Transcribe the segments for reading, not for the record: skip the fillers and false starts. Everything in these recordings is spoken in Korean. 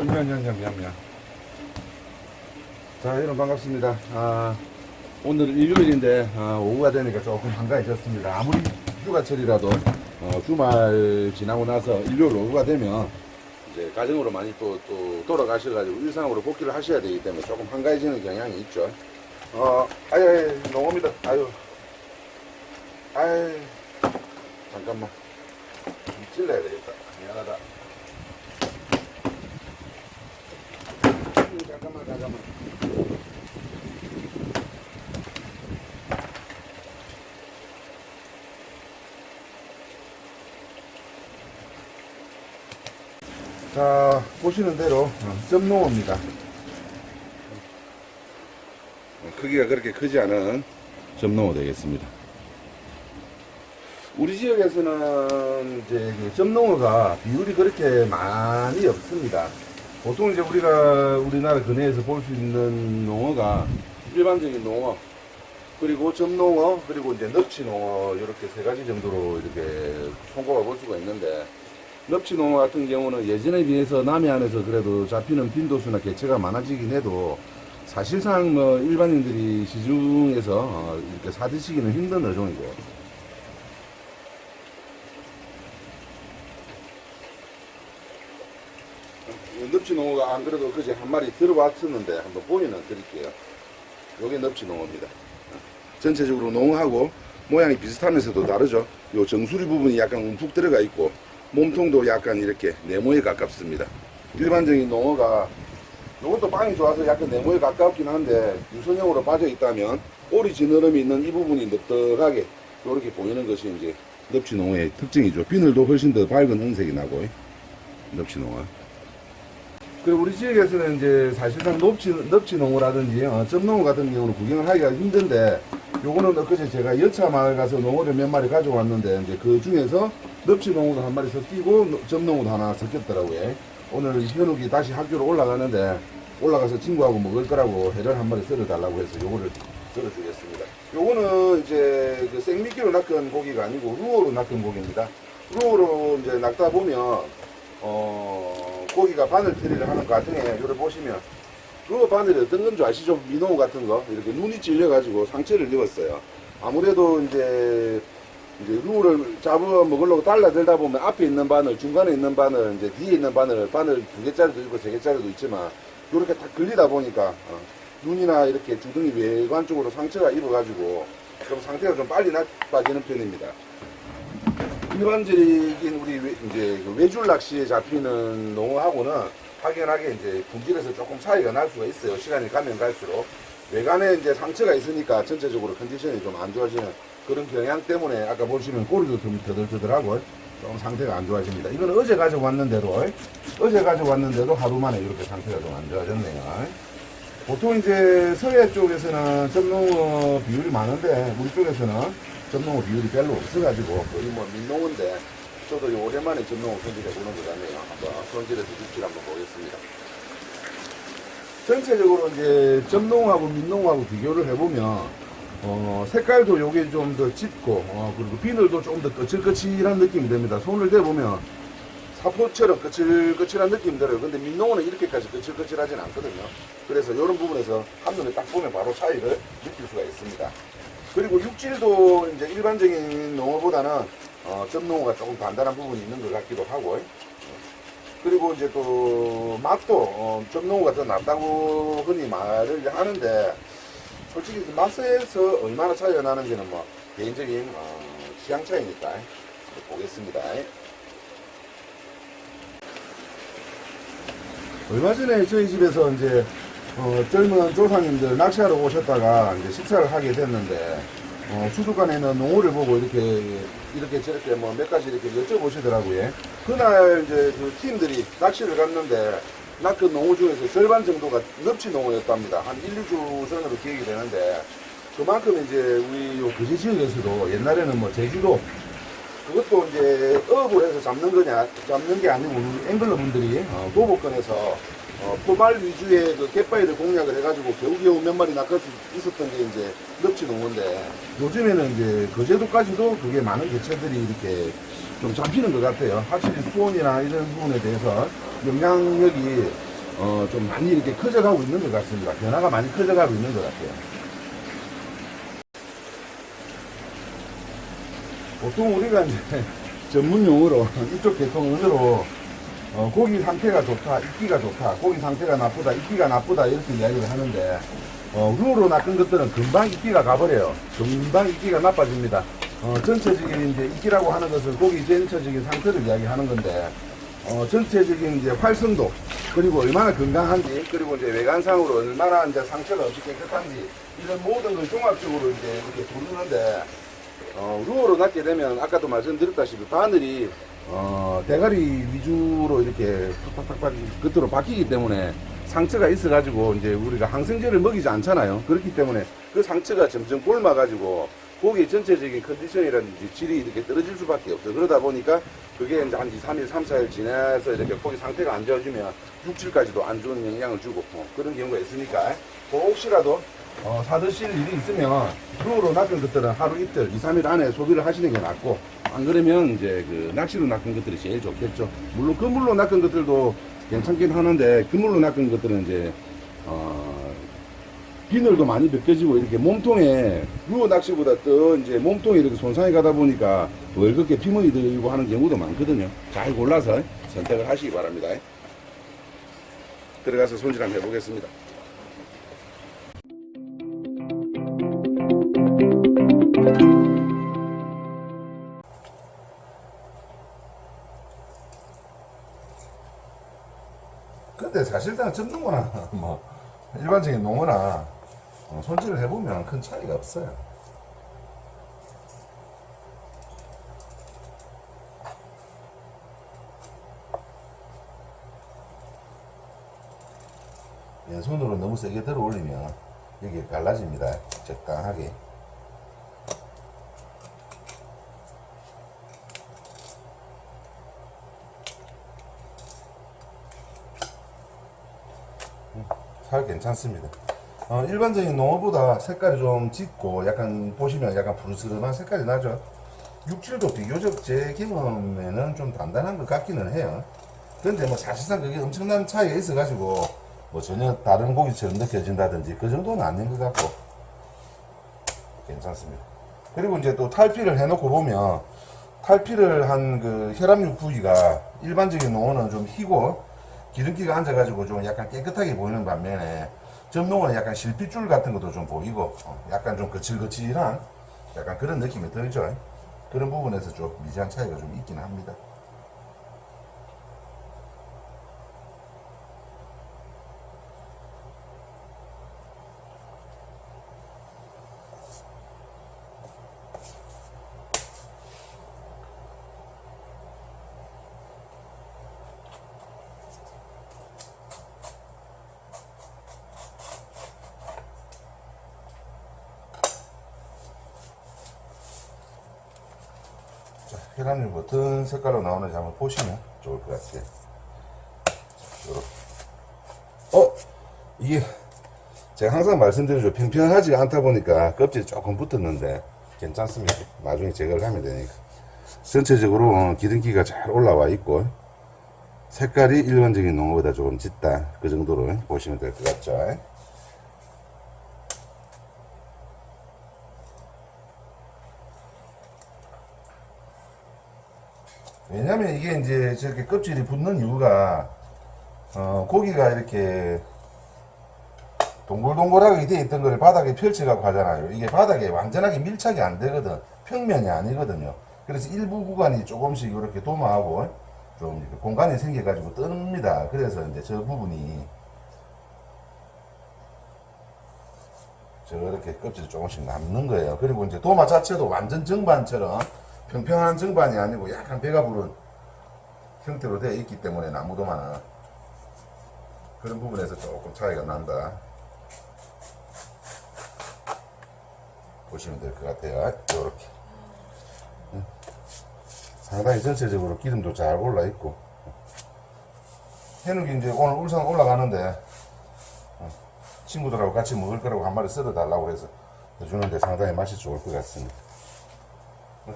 미안. 자, 여러분 반갑습니다. 오늘 일요일인데, 오후가 되니까 조금 한가해졌습니다. 아무리 휴가철이라도, 주말 지나고 나서 일요일 오후가 되면, 이제 가정으로 많이 또 돌아가셔가지고 일상으로 복귀를 하셔야 되기 때문에 조금 한가해지는 경향이 있죠. 농어입니다. 잠깐만. 좀 찔러야 되겠다. 미안하다. 잠깐만. 자, 보시는 대로 점농어입니다. 크기가 그렇게 크지 않은 점농어 되겠습니다. 우리 지역에서는 이제 점농어가 비율이 그렇게 많이 없습니다. 보통 이제 우리가 우리나라 근해에서 볼 수 있는 농어가 일반적인 농어, 그리고 점농어, 그리고 이제 넙치농어 이렇게 세 가지 정도로 이렇게 손꼽아 볼 수가 있는데, 넙치농어 같은 경우는 예전에 비해서 남해안에서 그래도 잡히는 빈도수나 개체가 많아지긴 해도 사실상 뭐 일반인들이 시중에서 이렇게 사드시기는 힘든 어종이고, 넙치농어가 안 그래도 그제 한 마리 들어왔었는데 한번 보이는 드릴게요. 요게 넙치농어입니다. 전체적으로 농어하고 모양이 비슷하면서도 다르죠. 요 정수리 부분이 약간 움푹 들어가 있고 몸통도 약간 이렇게 네모에 가깝습니다. 일반적인 농어가 요것도 빵이 좋아서 약간 네모에 가깝긴 한데 유선형으로 빠져 있다면 꼬리 지느러미 있는 이 부분이 넓적하게 이렇게 보이는 것이 이제 넙치농어의 특징이죠. 비늘도 훨씬 더 밝은 은색이 나고 넙치농어. 그리고 우리 지역에서는 이제 사실상 넙치농어라든지 점농어 같은 경우는 구경을 하기가 힘든데, 요거는 엊그제 제가 여차 마을 가서 농어를 몇 마리 가져왔는데 이제 그 중에서 넙치농어도 한 마리 섞이고 점농어도 하나 섞였더라고요. 오늘 현욱이 다시 학교로 올라가는데 올라가서 친구하고 먹을 거라고 회를 한 마리 썰어달라고 해서 요거를 썰어주겠습니다. 요거는 이제 그 생미끼로 낚은 고기가 아니고 루어로 낚은 고기입니다. 루어로 이제 낚다 보면 고기가 바늘 처리를 하는 과정에 요를 보시면 루어 바늘이 어떤 건 줄 아시죠? 민노 같은 거 이렇게 눈이 찔려가지고 상처를 입었어요. 아무래도 이제 루어를 잡아 먹으려고 달라들다 보면 앞에 있는 바늘, 중간에 있는 바늘, 이제 뒤에 있는 바늘 2개짜리도 있고 3개짜리도 있지만 이렇게 다 걸리다 보니까 눈이나 이렇게 주둥이 외관 쪽으로 상처가 입어가지고 좀 상태가 좀 빨리 나빠지는 편입니다. 일반적인 우리 이제 외줄 낚시에 잡히는 농어하고는 확연하게 이제 품질에서 조금 차이가 날 수가 있어요. 시간이 가면 갈수록 외관에 이제 상처가 있으니까 전체적으로 컨디션이 좀 안 좋아지는 그런 경향 때문에 아까 보시면 꼬리도 좀 더들더들하고 좀 상태가 안 좋아집니다. 이건 어제 가져왔는데도 하루 만에 이렇게 상태가 좀 안 좋아졌네요. 보통 이제 서해 쪽에서는 점농어 비율이 많은데 우리 쪽에서는 점농어 비율이 별로 없어가지고 거의 뭐 민농어인데 저도 오랜만에 점농어 손질해보는 것 같네요. 한번 손질해서 육질 한번 보겠습니다. 전체적으로 이제 점농어하고 민농어하고 비교를 해보면 색깔도 요게 좀 더 짙고 그리고 비늘도 좀 더 거칠거칠한 느낌이 됩니다. 손을 대보면 사포처럼 거칠거칠한 느낌이 들어요. 근데 민농어는 이렇게까지 거칠거칠하진 않거든요. 그래서 이런 부분에서 한눈에 딱 보면 바로 차이를 느낄 수가 있습니다. 그리고 육질도 이제 일반적인 농어보다는 점농어가 조금 단단한 부분이 있는 것 같기도 하고, 그리고 이제 또 맛도 점농어가 더 낫다고 흔히 말을 하는데, 솔직히 맛에서 얼마나 차이가 나는지는 뭐 개인적인 취향 차이니까 보겠습니다. 얼마 전에 저희 집에서 이제 젊은 조상님들 낚시하러 오셨다가 이제 식사를 하게 됐는데 수족관에 있는 농어를 보고 이렇게 저렇게 뭐 몇 가지 이렇게 여쭤보시더라고요. 그날 이제 그 팀들이 낚시를 갔는데 낚은 농어 중에서 절반 정도가 넙치농어였답니다. 한 1, 2주 전으로 기억이 되는데, 그만큼 이제 우리 요 거제 지역에서도 옛날에는 뭐 제주도 그것도 이제 어업을 해서 잡는 게 아니고 우리 앵글러 분들이 도보권에서 포말 위주의 그 갯바위를 공략을 해가지고 겨우겨우 몇 마리 낚을 수 있었던 게 이제 넙치농어인데, 요즘에는 이제 거제도까지도 그게 많은 개체들이 이렇게 좀 잡히는 것 같아요. 확실히 수온이나 이런 부분에 대해서 영향력이 좀 많이 이렇게 커져가고 있는 것 같습니다. 변화가 많이 커져가고 있는 것 같아요. 보통 우리가 이제 전문 용어로 이쪽 계통으로 고기 상태가 좋다, 익기가 좋다, 고기 상태가 나쁘다, 익기가 나쁘다 이렇게 이야기를 하는데 루어로 낚은 것들은 금방 익기가 가버려요. 금방 익기가 나빠집니다. 전체적인 이제 익기라고 하는 것은 고기 전체적인 상태를 이야기하는 건데 전체적인 이제 활성도 그리고 얼마나 건강한지 그리고 이제 외관상으로 얼마나 이제 상처가 없이 깨끗한지 이런 모든 걸 종합적으로 이제 이렇게 부르는데 루어로 낚게 되면 아까도 말씀드렸다시피 바늘이 대가리 위주로 이렇게 팍팍팍 끝으로 박히기 때문에 상처가 있어 가지고 이제 우리가 항생제를 먹이지 않잖아요. 그렇기 때문에 그 상처가 점점 곪아가지고 고기 전체적인 컨디션이라든지 질이 이렇게 떨어질 수밖에 없어요. 그러다 보니까 그게 이제 한 2, 3일, 3, 4일 지나서 이렇게 고기 상태가 안 좋아지면 육질까지도 안 좋은 영향을 주고 그런 경우가 있으니까 혹시라도 사드실 일이 있으면 루어로 낚은 것들은 하루 이틀, 2, 3일 안에 소비를 하시는 게 낫고 안 그러면 이제 그 낚시로 낚은 것들이 제일 좋겠죠. 물론 그물로 낚은 것들도 괜찮긴 하는데 그물로 낚은 것들은 이제 비늘도 많이 벗겨지고 이렇게 몸통에 루어 낚시보다 더 이제 몸통에 이렇게 손상이 가다 보니까 월급게 피멍이 들고 하는 경우도 많거든요. 잘 골라서 선택을 하시기 바랍니다. 들어가서 손질 한번 해보겠습니다. 근데 사실상 접는 거나 뭐 일반적인 농어나 손질을 해보면 큰 차이가 없어요. 왼손으로 너무 세게 들어 올리면 여기 갈라집니다. 적당하게. 살 괜찮습니다. 일반적인 농어보다 색깔이 좀 짙고 약간 보시면 약간 푸르스름한 색깔이 나죠. 육질도 비교적 제 경험에는 좀 단단한 것 같기는 해요. 근데 뭐 사실상 그게 엄청난 차이가 있어 가지고 뭐 전혀 다른 고기처럼 느껴진다든지 그 정도는 아닌 것 같고 괜찮습니다. 그리고 이제 또 탈피를 해놓고 보면 탈피를 한 그 혈압육 부위가 일반적인 농어는 좀 희고 기름기가 앉아가지고 좀 약간 깨끗하게 보이는 반면에 점농어는 약간 실핏줄 같은 것도 좀 보이고 약간 좀 거칠거칠한 약간 그런 느낌이 들죠. 그런 부분에서 좀 미세한 차이가 좀 있긴 합니다. 혈압률 어떤 색깔로 나오는지 한번 보시면 좋을 것 같아요. 이게 제가 항상 말씀드리죠. 평평하지가 않다 보니까 껍질이 조금 붙었는데 괜찮습니다. 나중에 제거를 하면 되니까. 전체적으로 기름기가 잘 올라와 있고 색깔이 일반적인 농어보다 조금 짙다. 그 정도로 보시면 될 것 같죠. 왜냐면 이게 이제 저렇게 껍질이 붙는 이유가 고기가 이렇게 동글동글하게 되어 있던 걸 바닥에 펼쳐갖고 하잖아요. 이게 바닥에 완전하게 밀착이 안 되거든. 평면이 아니거든요. 그래서 일부 구간이 조금씩 이렇게 도마하고 좀 이렇게 공간이 생겨가지고 뜹니다. 그래서 이제 저 부분이 저렇게 껍질이 조금씩 남는 거예요. 그리고 이제 도마 자체도 완전 정반처럼 평평한 정반이 아니고 약간 배가 부른 형태로 되어 있기 때문에 나무도마는 그런 부분에서 조금 차이가 난다 보시면 될 것 같아요. 이렇게 상당히 전체적으로 기름도 잘 올라 있고 해누기 이제 오늘 울산 올라가는데 친구들하고 같이 먹을 거라고 한 마리 썰어 달라고 해서 해주는데 상당히 맛이 좋을 것 같습니다.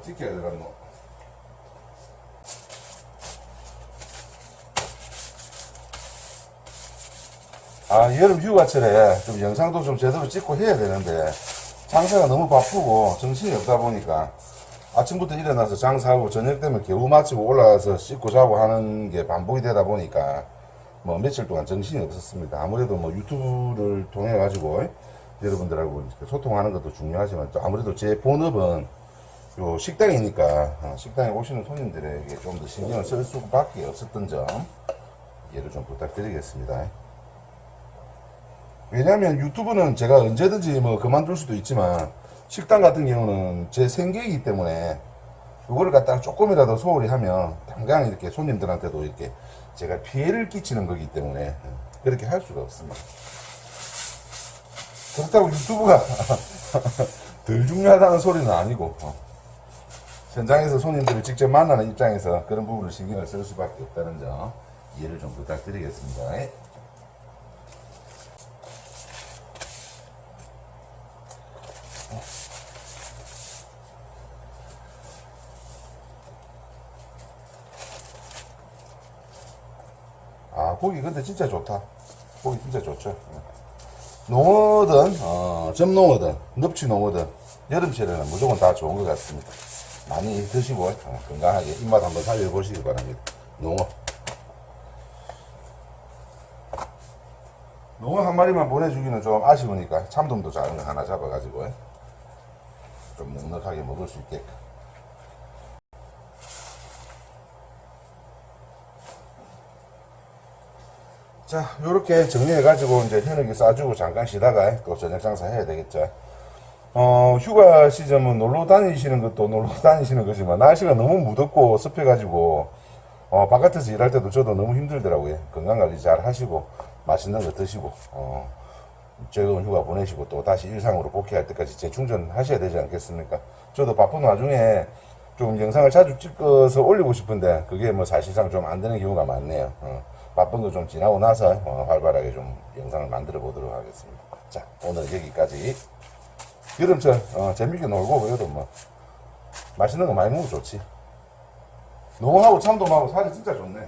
찍혀야 되겠노. 여름 휴가철에 좀 영상도 좀 제대로 찍고 해야 되는데, 장사가 너무 바쁘고 정신이 없다 보니까 아침부터 일어나서 장사하고 저녁 되면 겨우 마치고 올라가서 씻고 자고 하는 게 반복이 되다 보니까 뭐 며칠 동안 정신이 없었습니다. 아무래도 뭐 유튜브를 통해 가지고 여러분들하고 소통하는 것도 중요하지만 또 아무래도 제 본업은 요 식당이니까 식당에 오시는 손님들에게 좀 더 신경을 쓸 수밖에 없었던 점 이해를 좀 부탁드리겠습니다. 왜냐하면 유튜브는 제가 언제든지 뭐 그만둘 수도 있지만 식당 같은 경우는 제 생계이기 때문에 그거를 갖다가 조금이라도 소홀히 하면 당장 이렇게 손님들한테도 이렇게 제가 피해를 끼치는 거기 때문에 그렇게 할 수가 없습니다. 그렇다고 유튜브가 덜 중요하다는 소리는 아니고 현장에서 손님들을 직접 만나는 입장에서 그런 부분을 신경을 쓸 수밖에 없다는 점 이해를 좀 부탁드리겠습니다. 고기 근데 진짜 좋다. 고기 진짜 좋죠. 농어든 점농어든 넙치농어든 여름철에는 무조건 다 좋은 것 같습니다. 많이 드시고 건강하게 입맛 한번 살려보시기 바랍니다. 농어 한 마리만 보내주기는 좀 아쉬우니까 참돔도 작은 거 하나 잡아가지고 좀 넉넉하게 먹을 수 있게끔. 자, 요렇게 정리해가지고 이제 현욱이 싸주고 잠깐 쉬다가 또 저녁 장사 해야 되겠죠. 휴가 시즌은 놀러 다니시는 것도 놀러 다니시는 거지만 날씨가 너무 무덥고 습해가지고 바깥에서 일할 때도 저도 너무 힘들더라고요. 건강관리 잘 하시고 맛있는 거 드시고 즐거운 휴가 보내시고 또 다시 일상으로 복귀할 때까지 재충전하셔야 되지 않겠습니까? 저도 바쁜 와중에 좀 영상을 자주 찍어서 올리고 싶은데 그게 뭐 사실상 좀 안 되는 경우가 많네요. 바쁜 거 좀 지나고 나서 활발하게 좀 영상을 만들어 보도록 하겠습니다. 자, 오늘 여기까지. 여름철 재밌게 놀고 그래도 뭐 맛있는 거 많이 먹으면 좋지. 농어하고 참돔하고 살이 진짜 좋네.